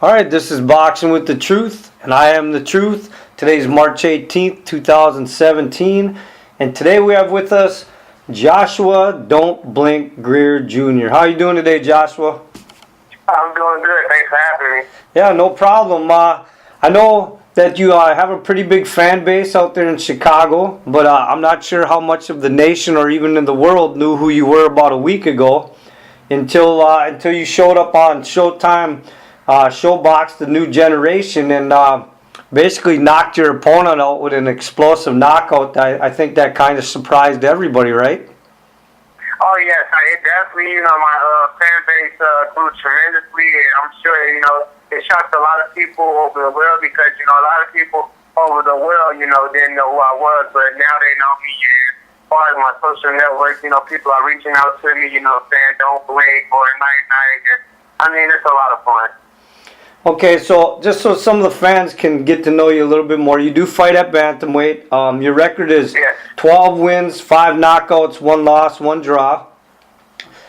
All right, this is Boxing with the Truth, and I am the Truth. Today's March 18th, 2017, and today we have with us Joshua Don't Blink Greer Jr. How are you doing today, Joshua? I'm doing good. Thanks for having me. Yeah, no problem. I know that you have a pretty big fan base out there in Chicago, but I'm not sure how much of the nation or even in the world knew who you were about a week ago until you showed up on Showtime. Shobox The New Generation, and basically knocked your opponent out with an explosive knockout. I think that kind of surprised everybody, right? Oh yes, it definitely, my fan base grew tremendously, and I'm sure, it shocked a lot of people over the world because, a lot of people over the world, didn't know who I was, but now they know me. And as far as my social networks, people are reaching out to me, saying don't blink or night, and I mean, it's a lot of fun. Okay, so just so some of the fans can get to know you a little bit more, you do fight at bantamweight. Your record is 12 wins, 5 knockouts, 1 loss, 1 draw.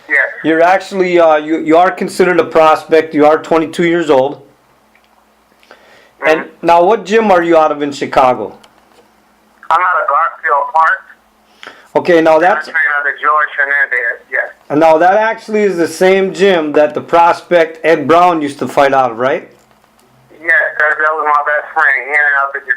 Yes. You're actually you are considered a prospect. You are 22 years old. Mm-hmm. And now, what gym are you out of in Chicago? I'm out of Garfield Park. Okay, now that's. I'm trained under George Hernandez. Yes. And now that actually is the same gym that the prospect Ed Brown used to fight out of, right? Yes, that was my best friend. He ended up at the.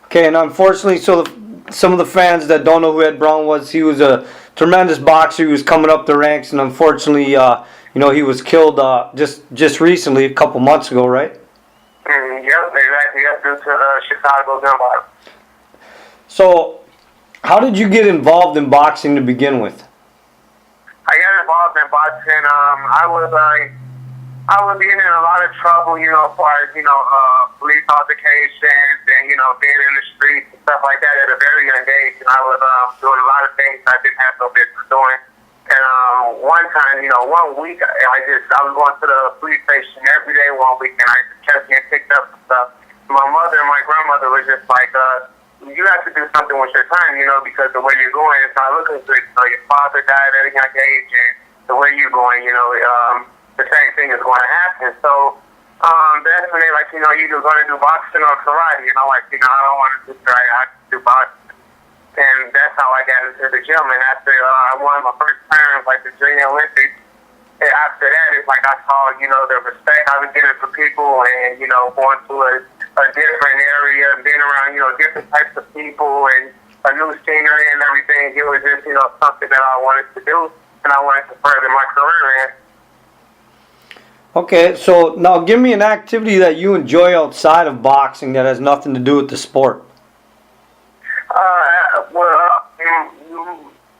Okay, and unfortunately, some of the fans that don't know who Ed Brown was, he was a tremendous boxer. He was coming up the ranks, and unfortunately, he was killed just recently, a couple months ago, right? Yep, exactly. Yep, due to Chicago gun violence. So, how did you get involved in boxing to begin with? I got involved in boxing. I was getting in a lot of trouble, as far as, police altercations and, being in the streets and stuff like that at a very young age. And I was doing a lot of things I didn't have no business doing. And one time, 1 week, I was going to the police station every day 1 week, and I just kept getting picked up and stuff. My mother and my grandmother was just like, you have to do something with your time, because the way you're going, it's not looking good. Your father died at a young age, and the way you're going, the same thing is going to happen. So, that's when they like, you're either going to do boxing or karate. I don't want to do karate, I have to do boxing. And that's how I got into the gym. And after I won my first term, like the Junior Olympics, and after that, it's like I saw, the respect I was getting from people and, going to a different area and being around, different types of people and a new scenery and everything. It was just, something that I wanted to do and I wanted to further my career in. Okay, so now give me an activity that you enjoy outside of boxing that has nothing to do with the sport.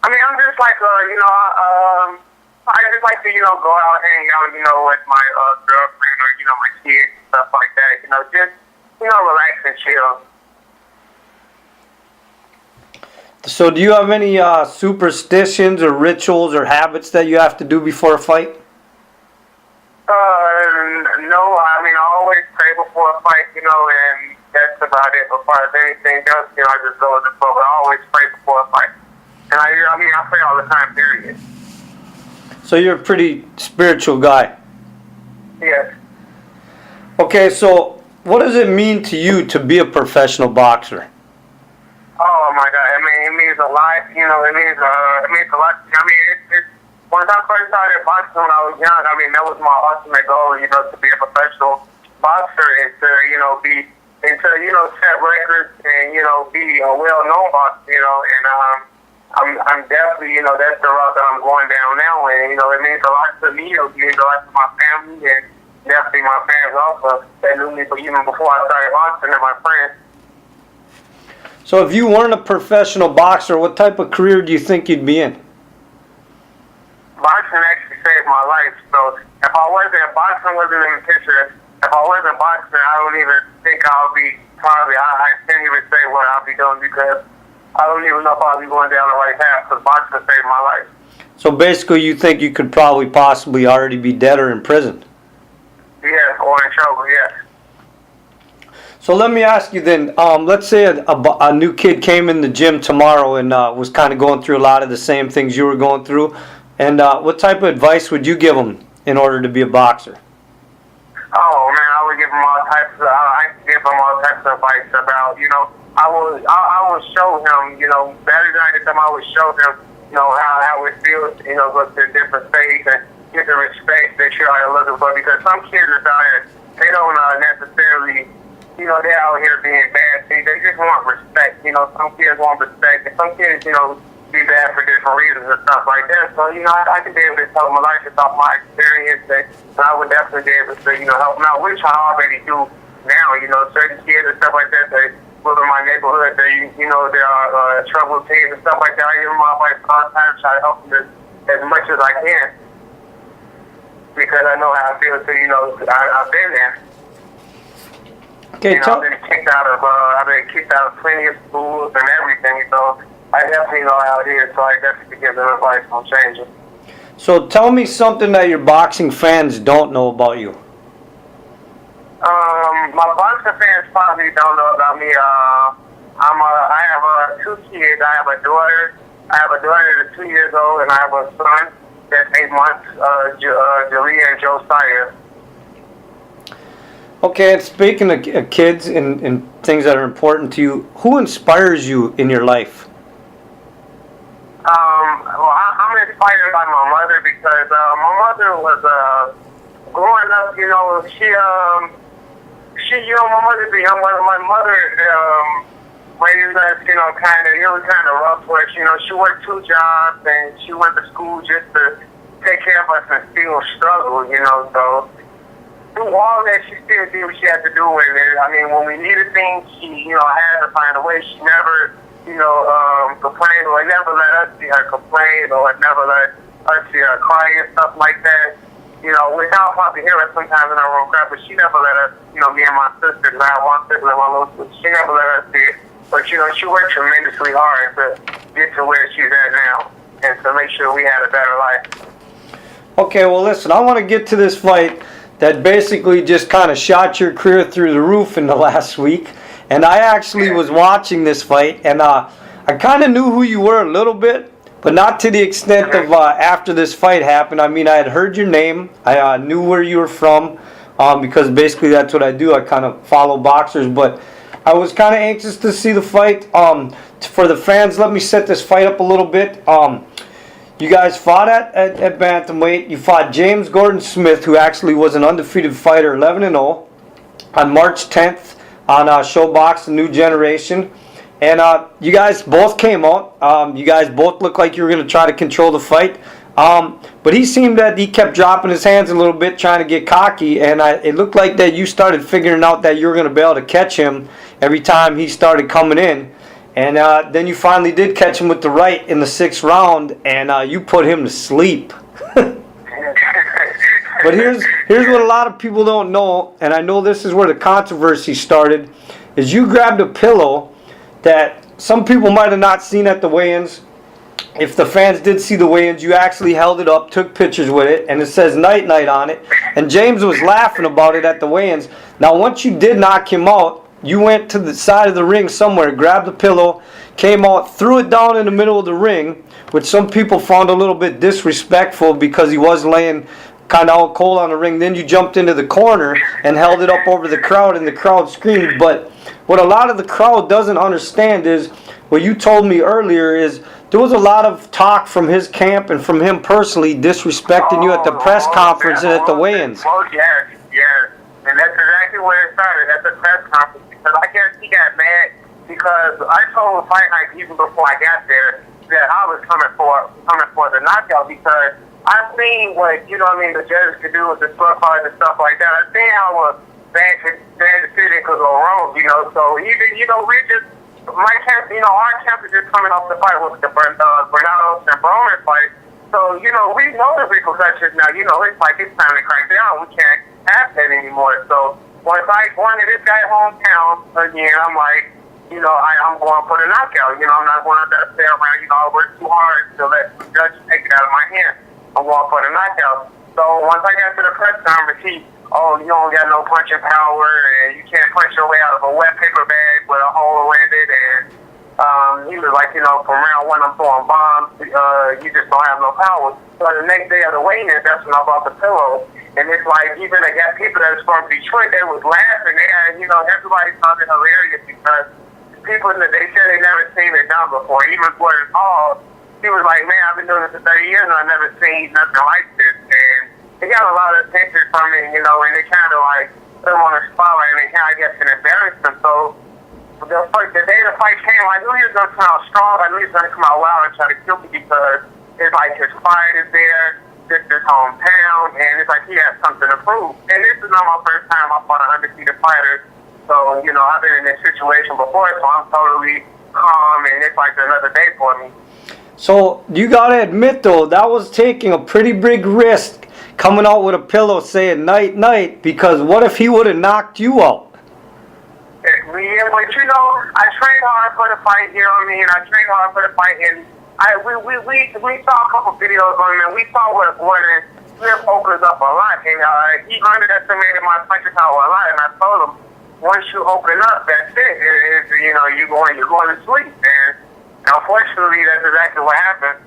I'm just like, I just like to, go out, hang out, with my girlfriend or, my kids and stuff like that. Just, relax and chill. So do you have any superstitions or rituals or habits that you have to do before a fight? No, I always pray before a fight, and that's about it. As far as anything else, I just go with the flow, but I always pray before a fight. And I pray all the time, period. So you're a pretty spiritual guy. Yes. Okay, so what does it mean to you to be a professional boxer? Oh my God! It means a lot. It means a lot. It's once I first started boxing when I was young, that was my ultimate goal. To be a professional boxer and to set records and be a well-known boxer. And I'm definitely that's the route that I'm going down now. And it means a lot to me. It means a lot to my family and definitely my fans also. They knew me even before I started boxing and my friends. So if you weren't a professional boxer, what type of career do you think you'd be in? Boxing actually saved my life. So if boxing wasn't in the picture, if I wasn't boxing, I don't even think I'll be I can't even say what I'll be doing because I don't even know if I'll be going down the right path because boxing saved my life. So basically you think you could probably possibly already be dead or in prison? Yeah, or in trouble, yes. So let me ask you then, let's say a new kid came in the gym tomorrow and was kind of going through a lot of the same things you were going through. And what type of advice would you give them in order to be a boxer? Oh, would give him all types of, I give him all types of advice about, you know, I would show him, you know, every night time I would show him, you know, how it feels, you know, go to different states and get the respect that you're out looking for. Because some kids are out here, they don't necessarily, you know, they're out here being bad. They just want respect. You know, some kids want respect, and some kids, you know, be bad for different reasons and stuff like that. So, you know, I can be able to tell them a lot about my experience, and I would definitely be able to, you know, help them out, which I already do now. You know, certain kids and stuff like that, they live in my neighborhood, they, you know, there are troubled teens and stuff like that. I give them advice all the time, try to help them as much as I can, because I know how it feels to, you know, I've been there. Okay, you know, I've been kicked out of plenty of schools and everything, so I definitely know how it is, so I definitely give them advice on changing. So tell me something that your boxing fans don't know about you. My boxing fans probably don't know about me. I have 2 kids. I have a daughter. That's 2 years old, and I have a son that's 8 months, Jalea and Josiah. Okay, and speaking of kids and things that are important to you, who inspires you in your life? Well, I'm inspired by my mother, because my mother was growing up. You know, you know, my mother's a young mother. My mother raised us, you know, it was kind of rough for us. You know, she worked 2 jobs, and she went to school just to take care of us and still struggle. You know, so through all that, she still did what she had to do with it. I mean, when we needed things, she, you know, had to find a way. She never, you know, complained, or never let us see her complain, or never let us see her cry and stuff like that. You know, without probably hear us sometimes in our own crowd, but she never let us, you know, me and my sister, and I have one sister and one little sister, she never let us see it. But, you know, she worked tremendously hard to get to where she's at now, and to make sure we had a better life. Okay, well, listen, I want to get to this fight that basically just kind of shot your career through the roof in the last week. And I actually was watching this fight, and I kind of knew who you were a little bit, but not to the extent of after this fight happened. I mean, I had heard your name. I knew where you were from, because basically that's what I do. I kind of follow boxers, but I was kind of anxious to see the fight. For the fans, let me set this fight up a little bit. You guys fought at bantamweight. You fought James Gordon Smith, who actually was an undefeated fighter, 11-0, on March 10th on Shobox The New Generation. And you guys both came out. You guys both looked like you were going to try to control the fight. But he seemed that he kept dropping his hands a little bit, trying to get cocky. And it looked like that you started figuring out that you were going to be able to catch him every time he started coming in. And then you finally did catch him with the right in the 6th round, and you put him to sleep. But here's what a lot of people don't know, and I know this is where the controversy started, is you grabbed a pillow that some people might have not seen at the weigh-ins. If the fans did see the weigh-ins, you actually held it up, took pictures with it, and it says Night Night on it. And James was laughing about it at the weigh-ins. Now, once you did knock him out, you went to the side of the ring somewhere, grabbed the pillow, came out, threw it down in the middle of the ring, which some people found a little bit disrespectful because he was laying kind of out cold on the ring. Then you jumped into the corner and held it up over the crowd, and the crowd screamed. But what a lot of the crowd doesn't understand is, what you told me earlier is, there was a lot of talk from his camp and from him personally disrespecting you at the press conference and at the weigh-ins. Oh, yes. And that's exactly where it started, at the press conference. Because I guess he got mad because I told Fight Night even before I got there that I was coming for the knockout, because I seen what, you know what I mean, the judges could do with the scorecards and stuff like that. I seen how a bad decision could go wrong, you know. So even, you know, my camp, you know, our camp is just coming off the fight with the Bernardo and Broner fight. So, you know, we know the repercussions now. You know, it's like it's time to crack down. We can't have that anymore. So once I wanted this guy hometown again, I'm like, you know, I'm going for the knockout. You know, I'm not going to stay around. You know, I work too hard to let the judge take it out of my hands. I'm going for the knockout. So once I got to the press conference, you don't got no punching power, and you can't punch your way out of a wet paper bag with a hole in it. And he was like, you know, from round 1, I'm throwing bombs. You just don't have no power. So the next day of the weigh-in, that's when I bought the pillow. And it's like, even I got people that was from Detroit that was laughing there, and, you know, everybody found it hilarious because people, they said they never seen it done before. Even Gordon Hall, he was like, man, I've been doing this for 30 years and I've never seen nothing like this. And they got a lot of attention from it, you know, and they kind of like put him on the spotlight and they kind of, I guess, embarrassed him. So the day the fight came, I knew he was going to come out strong. I knew he was going to come out wild and try to kill me because it's like his pride is there. This is his hometown, and it's like he has something to prove. And this is not my first time I fought an undefeated fighter. So, you know, I've been in this situation before, so I'm totally calm, and it's like another day for me. So, you gotta admit, though, that was taking a pretty big risk coming out with a pillow saying night, night, because what if he would have knocked you out? Yeah, but you know, I trained hard for the fight, you know what I mean? I trained hard for the fight, and we saw a couple videos on him, and we saw what Gordon Smith opens up a lot, and he underestimated my punching power a lot, and I told him, once you open up, that's it. You know, you're going to sleep, and unfortunately, that's exactly what happened.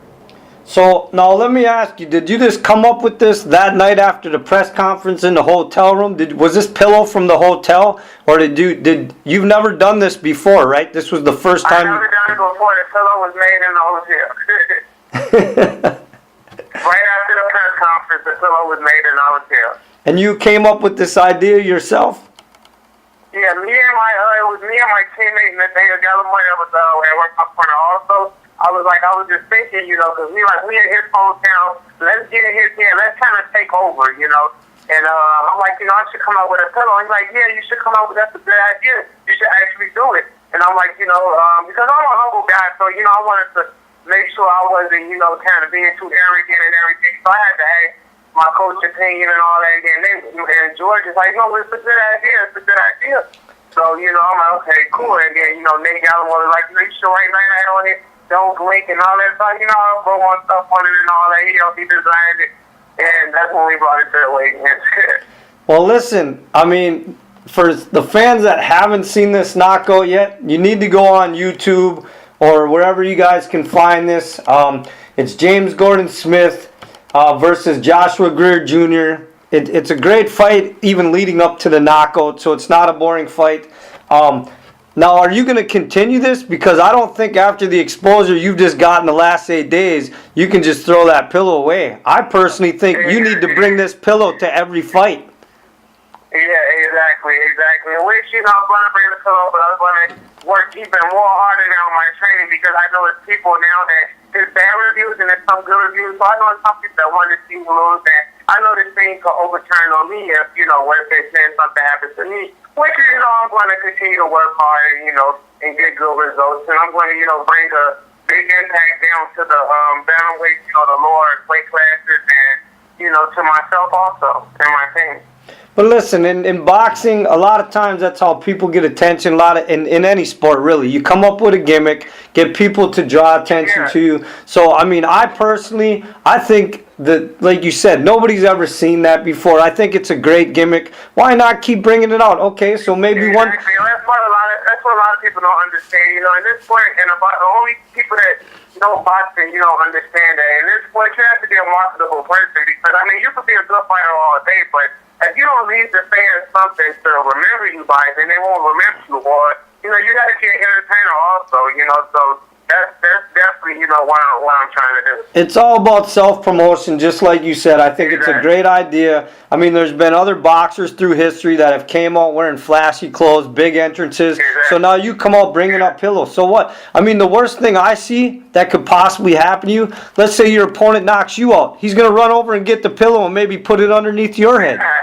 So, now let me ask you, did you just come up with this that night after the press conference in the hotel room? Was this pillow from the hotel, or you've never done this before, right? This was the first time? I've never done it before. The pillow was made in the hotel. Right after the press conference, the pillow was made in the hotel. And you came up with this idea yourself? Yeah, it was me and my teammate Nathaniel Gallimore that was at work my corner also. I was just thinking, you know, because we in his hometown, let's get in his here, let's kind of take over, you know. And I'm like, you know, I should come out with a pillow. He's like, yeah, you should come out with, that's a good idea. You should actually do it. And I'm like, you know, because I'm a humble guy, so, you know, I wanted to make sure I wasn't, you know, kind of being too arrogant and everything. So I had to ask my coach opinion and all that. And George is like, no, it's a good idea. It's a good idea. So, you know, I'm like, okay, cool. And then, you know, Nate Gallimore was like, you know, you should write night on it. Don't blink and all that stuff, you know, I'll throw on stuff on it and all that, you know, he designed it, and that's when we brought it to the weight. Well, listen, I mean, for the fans that haven't seen this knockout yet, you need to go on YouTube or wherever you guys can find this. It's James Gordon Smith versus Joshua Greer Jr. It's a great fight, even leading up to the knockout, so it's not a boring fight. Now, are you going to continue this? Because I don't think after the exposure you've just gotten the last 8 days, you can just throw that pillow away. I personally think you need to bring this pillow to every fight. Yeah, exactly. Which, you know, I'm going to bring the pillow, but I'm going to work even more harder now on my training because I know it's people now that there's bad reviews and there's some good reviews. So I know some people that want to see me lose, and I know this thing could overturn on me if, you know, what if they say something happens to me. Which, you know, I'm going to continue to work hard, you know, and get good results. And I'm going to, you know, bring a big impact down to the bantamweight, you know, the lower weight classes and, you know, to myself also and my team. But listen, in boxing, a lot of times that's how people get attention. In any sport, really. You come up with a gimmick, get people to draw attention to you. So, I mean, I think that, like you said, nobody's ever seen that before. I think it's a great gimmick. Why not keep bringing it out? Okay, so maybe one... That's what a lot of people don't understand. You know, in this sport, and the only people that know boxing, you don't understand that. In this sport, you have to be a marketable person because, I mean, you could be a good fighter all day, but if you don't leave the fans something to remember you by, then they won't remember you. Or, you know, you got to be an entertainer also, you know, so that's definitely, you know, what I'm trying to do. It's all about self-promotion, just like you said. I think it's a great idea. I mean, there's been other boxers through history that have came out wearing flashy clothes, big entrances. So now you come out bringing up pillows. So what? I mean, the worst thing I see that could possibly happen to you, let's say your opponent knocks you out. He's going to run over and get the pillow and maybe put it underneath your head. I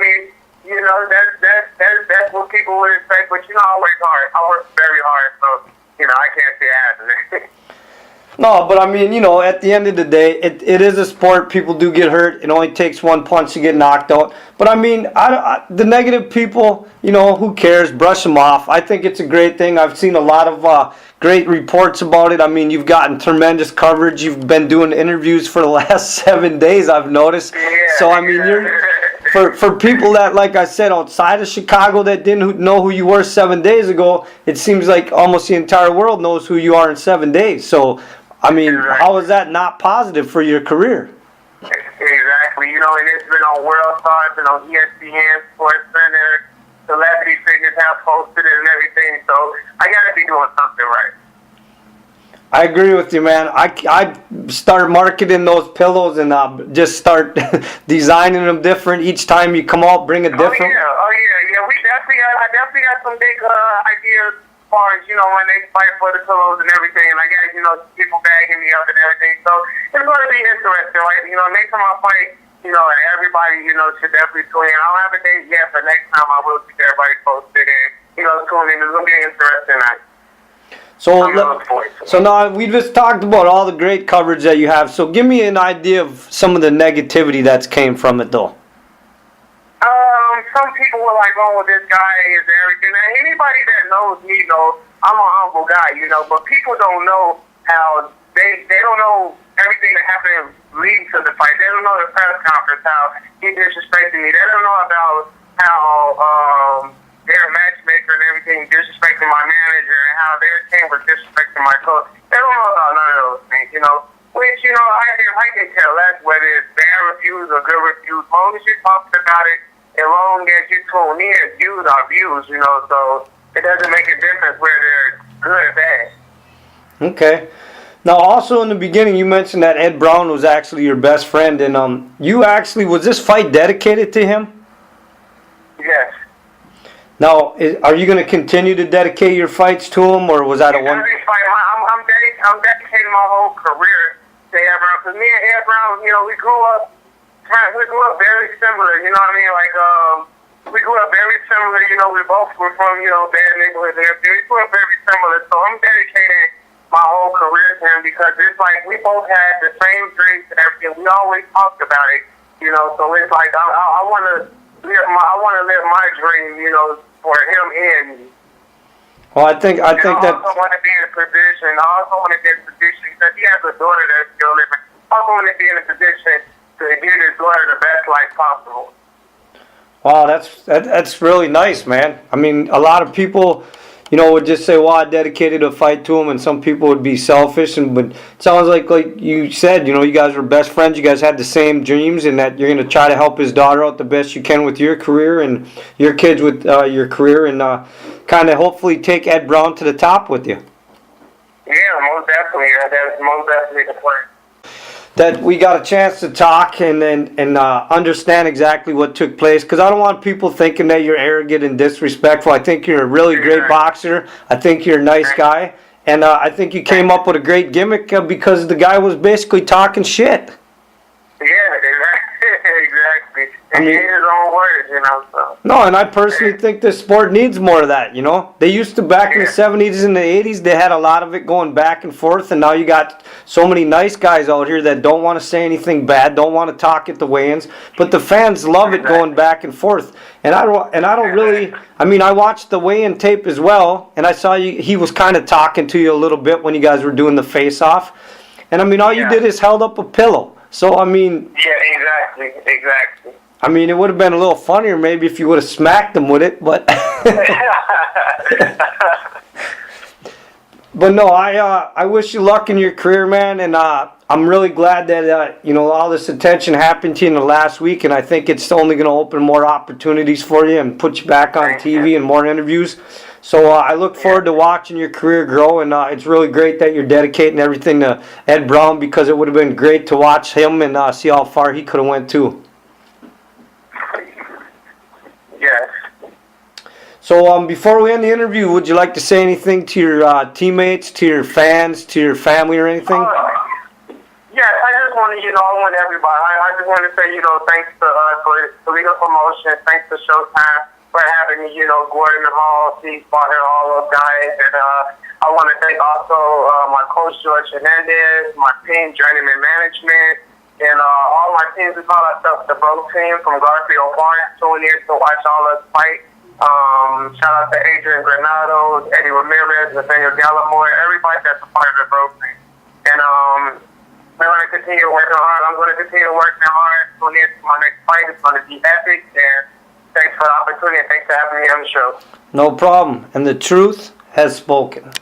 mean, you know, that's what people would expect, but, you know, I work hard. I work very hard, so, you know, I can't see it happening. No, but I mean, you know, at the end of the day, it is a sport. People do get hurt. It only takes one punch to get knocked out. But I mean, the negative people, you know, who cares? Brush them off. I think it's a great thing. I've seen a lot of great reports about it. I mean, you've gotten tremendous coverage. You've been doing interviews for the last 7 days, I've noticed. Yeah, So, I mean, you're... For people that, like I said, outside of Chicago that didn't know who you were 7 days ago, it seems like almost the entire world knows who you are in 7 days. So I mean, how is that not positive for your career? Exactly. You know, and it's been on World Stars and on ESPN, Sports Center. Celebrity figures have posted it and everything. So I got to be doing something right. I agree with you, man. I start marketing those pillows and just start designing them different each time you come out. Bring a different. Oh yeah. I definitely got some big ideas as far as when they fight for the pillows and everything. And I got people bagging me up and everything. So it's going to be interesting, right? Next time I fight, everybody should definitely tune in. I don't have a date yet, but next time I will keep everybody posted and tune in. It's going to be an interesting night. So now we just talked about all the great coverage that you have. So give me an idea of some of the negativity that's came from it, though. Some people were like, "Oh, this guy is arrogant." And anybody that knows me knows I'm a humble guy, But people don't know how they don't know everything that happened leading to the fight. They don't know the press conference, how he disrespected me. They don't know about how their matchmaker and everything disrespecting my manager and how their team was disrespecting my coach. They don't know about none of those things, Which, I can care less whether it's bad reviews or good reviews. As long as you're talking about it, as long as you tune in, views are views, so it doesn't make a difference whether they're good or bad. Okay. Now, also in the beginning, you mentioned that Ed Brown was actually your best friend, and was this fight dedicated to him? Yes. Now, are you going to continue to dedicate your fights to him, or was that a one? I'm dedicating my whole career to Ed Brown, because me and Ed Brown, we grew up very similar. You know what I mean? Like, we grew up very similar. We both were from bad neighborhoods and everything. We grew up very similar. So I'm dedicating my whole career to him because it's like we both had the same dreams and everything. We always talked about it. So it's like I want to live my dream. For him and me. Well, I think that. I also want to be in a position. Because he has a daughter that's still living. I also want to be in a position to give his daughter the best life possible. Wow, that's really nice, man. I mean, a lot of people, would just say, "Well, I dedicated a fight to him," and some people would be selfish. But it sounds like you said, you guys were best friends. You guys had the same dreams, and that you're going to try to help his daughter out the best you can with your career and your kids with your career, and kind of hopefully take Ed Brown to the top with you. Yeah, most definitely. That's most definitely the plan. That we got a chance to talk and understand exactly what took place, because I don't want people thinking that you're arrogant and disrespectful. I think you're a really great boxer. I think you're a nice guy, and I think you came up with a great gimmick because the guy was basically talking shit. Yeah, exactly. And he his own words, So. No, and I personally think this sport needs more of that, They used to, back in the 70s and the 80s, they had a lot of it going back and forth, and now you got so many nice guys out here that don't want to say anything bad, don't want to talk at the weigh-ins, but the fans love it going back and forth. And I don't really, I watched the weigh-in tape as well, and I saw he was kind of talking to you a little bit when you guys were doing the face-off. And all you did is held up a pillow. So, Yeah, exactly. It would have been a little funnier maybe if you would have smacked him with it, but but no, I wish you luck in your career, man, and I'm really glad that all this attention happened to you in the last week, and I think it's only going to open more opportunities for you and put you back on TV and more interviews. So I look forward to watching your career grow, and it's really great that you're dedicating everything to Ed Brown, because it would have been great to watch him and see how far he could have went too. Yes. So before we end the interview, would you like to say anything to your teammates, to your fans, to your family, or anything? Yes, I just want to, I want everybody. I just want to say, thanks to for Legal Promotion, thanks to Showtime for having me, Gordon Hall, Steve Potter, all those guys. And I want to thank also my coach, George Hernandez, my team, Journeyman Management, and all my teams. We call ourselves the Bro Team from Garfield Park, tuning in to watch all us fight. Shout out to Adrian Granado, Eddie Ramirez, Nathaniel Gallimore, everybody that's a part of the Bro Team. And we're going to continue working hard. I'm going to continue working hard. Tuning in to my next fight. It's going to be epic. And thanks for the opportunity, and thanks for having me on the show. No problem. And the truth has spoken.